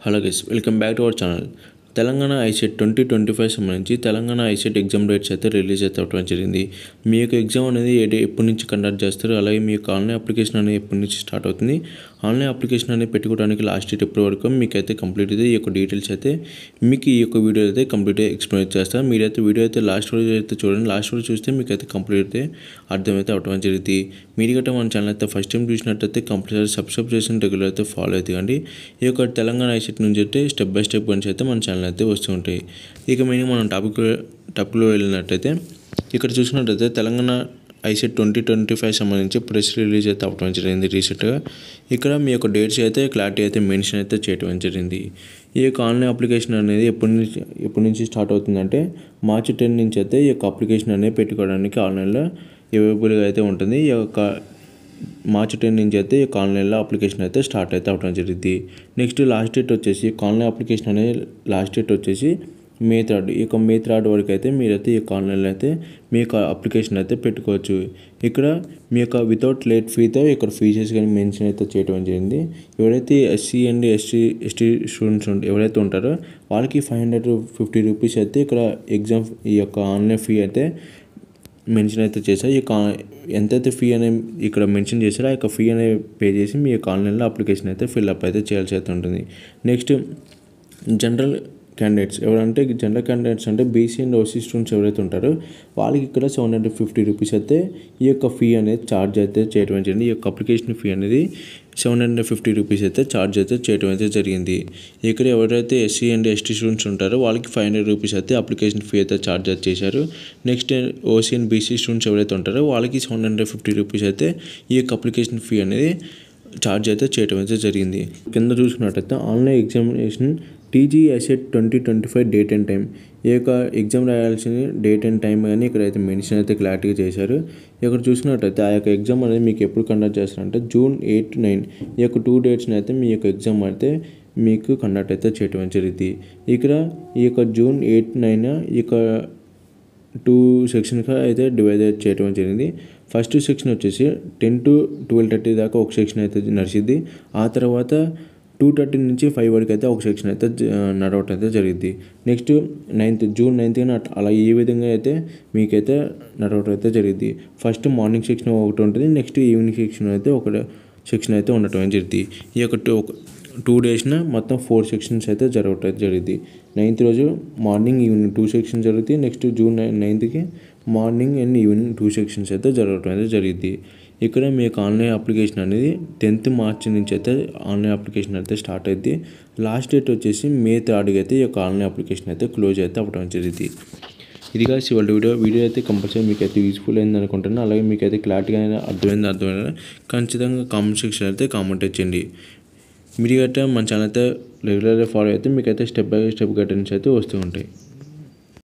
Hello guys, welcome back to our channel. Telangana ICET 2025 సంబంధించి Telangana ICET exam dates అయితే release అయితే అవ్వడం జరిగింది. మీ యొక్క ఎగ్జామ్ అనేది ఎప్పటి నుంచి కండక్ట్ చేస్తారు, అలాగే మీ యొక్క ఆన్లైన్ అప్లికేషన్ అనేది ఎప్పటి నుంచి స్టార్ట్ అవుతుంది, ఆన్లైన్ అప్లికేషన్ అనేది పెట్టుకోవడానికి లాస్ట్ డేట్ ఎప్పటి వరకు మీకు అయితే కంప్లీట్ అయితే ఈ యొక్క డీటెయిల్స్ అయితే మీకు ఈ యొక్క వీడియో అయితే కంప్లీట్ ఎక్స్ప్లెయిన్ చేస్తాను. మీరైతే వీడియో అయితే లాస్ట్ వరకు అయితే చూడండి. లాస్ట్ వరకు చూస్తే మీకు అయితే కంప్లీట్ అయితే అర్థమైతే అవ్వడం జరిగింది. మీరు గట్రా మన ఛానల్ అయితే ఫస్ట్ టైం చూసినట్టయితే కంపల్సరీ సబ్స్క్రైబ్ చేసి రెగ్యులర్ అయితే ఫాలో అవుతాయండి. ఈ యొక్క తెలంగాణ ఐసెట్ నుంచి అయితే స్టెప్ బై స్టెప్ గురించి అయితే మన ఛానల్ అయితే వస్తూ ఉంటాయి. ఇక మెయిన్ మనం టాపిక్లో వెళ్ళినట్టయితే ఇక్కడ చూసినట్టయితే తెలంగాణ ఐసెట్ 2025 సంబంధించి ప్రెస్ రిలీజ్ అయితే అవ్వడం జరిగింది రీసెంట్గా. ఇక్కడ మీ యొక్క డేట్స్ అయితే క్లారిటీ అయితే మెన్షన్ అయితే చేయడం జరిగింది. ఈ యొక్క ఆన్లైన్ అప్లికేషన్ అనేది ఎప్పటి నుంచి స్టార్ట్ అవుతుందంటే మార్చి 10 నుంచి అయితే ఈ యొక్క అప్లికేషన్ అనేది పెట్టుకోవడానికి ఆన్లైన్లో అవైలబుల్గా అయితే ఉంటుంది. ఈ యొక్క మార్చి 10 నుంచి అయితే ఈ ఆన్లైన్లో అప్లికేషన్ అయితే స్టార్ట్ అయితే అవ్వడం జరిగింది. నెక్స్ట్ లాస్ట్ డేట్ వచ్చేసి ఆన్లైన్ అప్లికేషన్ అనేది లాస్ట్ డేట్ వచ్చేసి మే 3. ఈ యొక్క మే 3 వరకు అయితే మీరైతే ఈ ఆన్లైన్లో అయితే మీ యొక్క అప్లికేషన్ అయితే పెట్టుకోవచ్చు. ఇక్కడ మీ యొక్క వితౌట్ లేట్ ఫీతో ఇక్కడ ఫీచర్స్ కానీ మెన్షన్ అయితే చేయడం జరిగింది. ఎవరైతే ఎస్సీ అండ్ ఎస్టీ స్టూడెంట్స్ ఎవరైతే ఉంటారో వాళ్ళకి 550 రూపీస్ అయితే ఇక్కడ ఎగ్జామ్ ఈ యొక్క ఆన్లైన్ ఫీ అయితే మెన్షన్ అయితే చేశారు. ఈ ఎంతైతే ఫీ అనేది ఇక్కడ మెన్షన్ చేశారో ఆ యొక్క ఫీ అనేది పే చేసి మీ యొక్క ఆన్లైన్లో అప్లికేషన్ అయితే ఫిల్అప్ అయితే చేయాల్సి అయితే ఉంటుంది. నెక్స్ట్ జనరల్ క్యాండిడేట్స్ ఎవరంటే జనరల్ క్యాండిడేట్స్ అంటే బీసీ అండ్ ఓసీ స్టూడెంట్స్ ఎవరైతే ఉంటారో వాళ్ళకి ఇక్కడ 750 రూపీస్ అయితే ఈ యొక్క ఫీ అనేది ఛార్జ్ అయితే చేయడం జరిగింది. ఈ యొక్క అప్లికేషన్ ఫీ అనేది 750 రూపీస్ అయితే ఛార్జ్ అయితే చేయడం అయితే జరిగింది. ఇక్కడ ఎవరైతే ఎస్సీ అండ్ ఎస్టీ స్టూడెంట్స్ ఉంటారో వాళ్ళకి 500 రూపీస్ అయితే అప్లికేషన్ ఫీ అయితే ఛార్జ్ అయితే చేశారు. Next OC and BC students ఎవరైతే ఉంటారో వాళ్ళకి 750 రూపీస్ అయితే ఈ యొక్క అప్లికేషన్ ఫీ అనేది ఛార్జ్ అయితే చేయడం అయితే జరిగింది. కింద చూసుకున్నట్టయితే online examination TG ICET 2025 date and time, ఈ యొక్క ఎగ్జామ్ రాయాల్సిన డేట్ అండ్ టైం కానీ ఇక్కడైతే మెన్షన్ అయితే క్లారిటీగా చేశారు. ఇక్కడ చూసినట్టయితే ఆ యొక్క ఎగ్జామ్ అనేది మీకు ఎప్పుడు కండక్ట్ చేస్తారంటే June 8, 9 ఈ యొక్క 2 డేట్స్ని అయితే మీ యొక్క ఎగ్జామ్ అయితే మీకు కండక్ట్ అయితే చేయడం జరిగింది. ఇక్కడ ఈ యొక్క June 8, 9 ఈ యొక్క 2 సెక్షన్గా అయితే డివైడ్ చేయడం జరిగింది. ఫస్ట్ సెక్షన్ వచ్చేసి 10 to 12:30 దాకా ఒక సెక్షన్ అయితే నడిచింది. ఆ తర్వాత 2:30 నుంచి 5 వరకు అయితే ఒక సెక్షన్ అయితే నడవటం అయితే జరిగింది. నెక్స్ట్ June 9 అలా ఈ విధంగా అయితే మీకైతే నడవటం అయితే జరిగింది. ఫస్ట్ మార్నింగ్ సెక్షన్ ఒకటి ఉంటుంది, నెక్స్ట్ ఈవినింగ్ సెక్షన్ అయితే ఒక సెక్షన్ అయితే ఉండటం జరిగింది. ఈ యొక్క 2 డేస్న మొత్తం 4 సెక్షన్స్ అయితే జరగటం జరిగింది. 9th రోజు మార్నింగ్ ఈవినింగ్ 2 సెక్షన్స్ జరుగుతాయి. నెక్స్ట్ June 9కి మార్నింగ్ అండ్ ఈవినింగ్ 2 సెక్షన్స్ అయితే జరగటం అయితే జరిగింది. ఇక్కడ మీ యొక్క ఆన్లైన్ అప్లికేషన్ అనేది 10th మార్చి నుంచి అయితే ఆన్లైన్ అప్లికేషన్ అయితే స్టార్ట్ అయింది. లాస్ట్ డేట్ వచ్చేసి మే 3కి అయితే ఈ యొక్క ఆన్లైన్ అప్లికేషన్ అయితే క్లోజ్ అయితే అవ్వడం జరిగింది. ఇది కాదు ఇవాళ వీడియో అయితే కంపల్సరీ మీకు అయితే యూస్ఫుల్ అయింది అనుకుంటున్నాను. అలాగే మీకు అయితే క్లారిటీగా అర్థమైంది ఖచ్చితంగా కామెంట్ సెక్షన్ అయితే కామెంట్ చేయండి. మీరు గట్రా మన ఛానల్ అయితే రెగ్యులర్గా ఫాలో అయితే మీకు అయితే స్టెప్ బై స్టెప్ గైడెన్స్ అయితే వస్తూ ఉంటాయి.